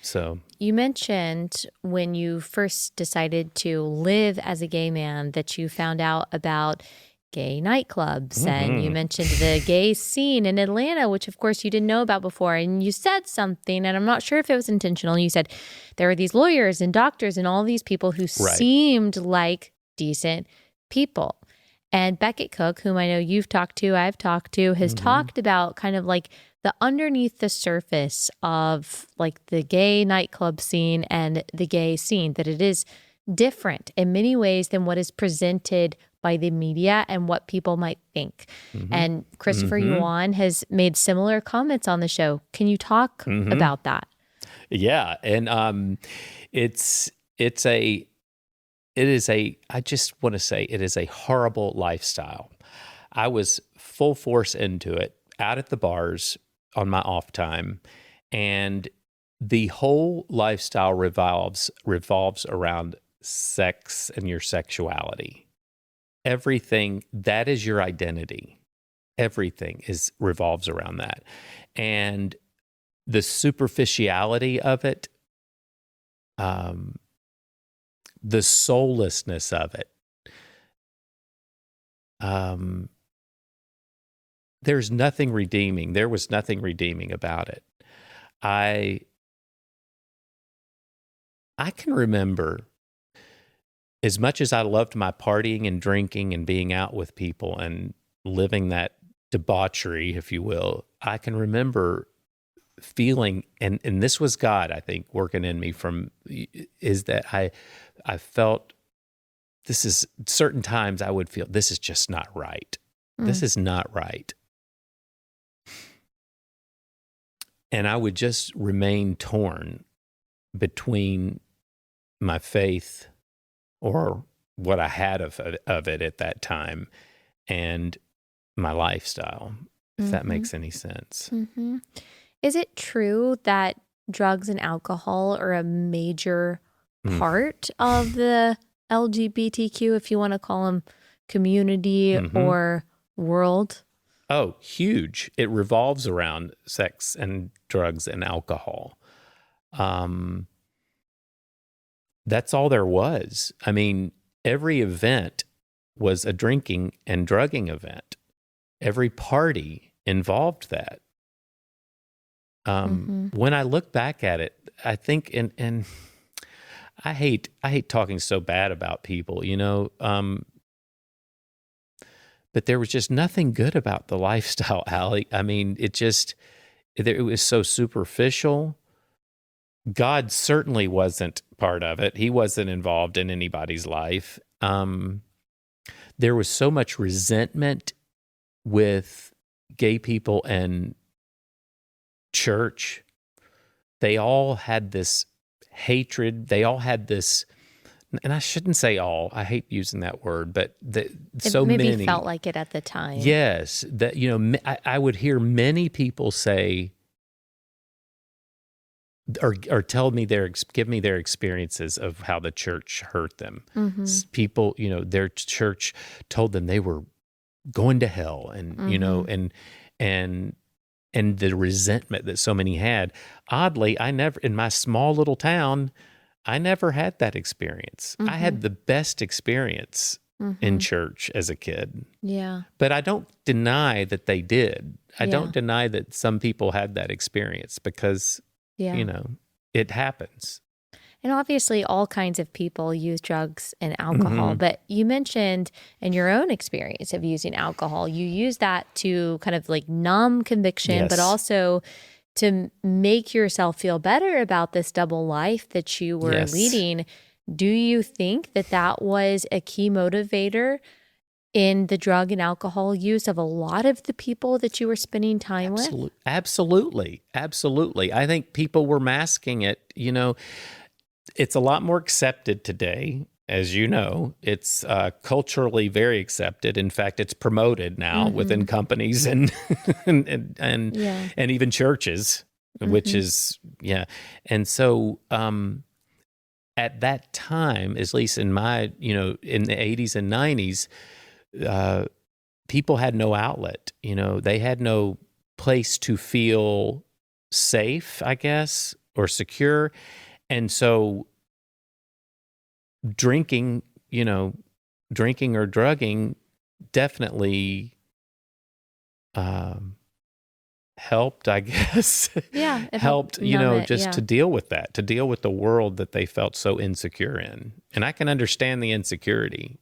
So, You mentioned when you first decided to live as a gay man that you found out about gay nightclubs, and you mentioned the gay scene in Atlanta, which of course you didn't know about before. And you said something, and I'm not sure if it was intentional. You said there were these lawyers and doctors and all these people who right. seemed like decent people. And Beckett Cook, whom I know you've talked to, I've talked to, has talked about kind of like the underneath the surface of like the gay nightclub scene and the gay scene, that it is different in many ways than what is presented by the media and what people might think. And Christopher Yuan has made similar comments on the show. Can you talk about that? Yeah. And it's a, it is a, I just want to say it is a horrible lifestyle. I was full force into it, out at the bars on my off time, and the whole lifestyle revolves around sex and your sexuality. Everything that is your identity. Everything revolves around that. And the superficiality of it, the soullessness of it, there's nothing redeeming. There was nothing redeeming about it. I can remember, as much as I loved my partying and drinking and being out with people and living that debauchery, if you will, I can remember feeling, and this was God, I think, working in me is that I felt this is, certain times I would feel this is just not right. This is not right. And I would just remain torn between my faith, or what I had of it at that time, and my lifestyle, if that makes any sense. Is it true that drugs and alcohol are a major part of the LGBTQ, if you want to call them, community or world? Oh, huge. It revolves around sex and drugs and alcohol. That's all there was. I mean, every event was a drinking and drugging event. Every party involved that. When I look back at it, I think, and I hate talking so bad about people, you know, but there was just nothing good about the lifestyle, Allie. I mean, it was so superficial. God certainly wasn't part of it. He wasn't involved in anybody's life. There was so much resentment with gay people and church. They all had this hatred. They all had this, and I shouldn't say all, I hate using that word, but so maybe many felt like it at the time. Yes, that, you know, I would hear many people say, or give me their experiences of how the church hurt them. People, you know, their church told them they were going to hell, and you know, and the resentment that so many had. Oddly, I never, in my small little town, I never had that experience. I had the best experience in church as a kid. Yeah. But I don't deny that they did. I don't deny that some people had that experience, because, you know, it happens. And obviously all kinds of people use drugs and alcohol, but you mentioned in your own experience of using alcohol, you use that to kind of like numb conviction, but also to make yourself feel better about this double life that you were leading. Do you think that that was a key motivator in the drug and alcohol use of a lot of the people that you were spending time with? Absolutely. Absolutely. I think people were masking it. You know, it's a lot more accepted today. As you know, it's culturally very accepted. In fact, it's promoted now within companies and even churches, which is, And so at that time, at least in my, you know, in the 80s and 90s, people had no outlet. You know, they had no place to feel safe, I guess. or secure. And so drinking, drinking or drugging definitely helped, I guess. Yeah, it helped, numb it. just Yeah. to deal with that, to deal with the world that they felt so insecure in. And I can understand the insecurity.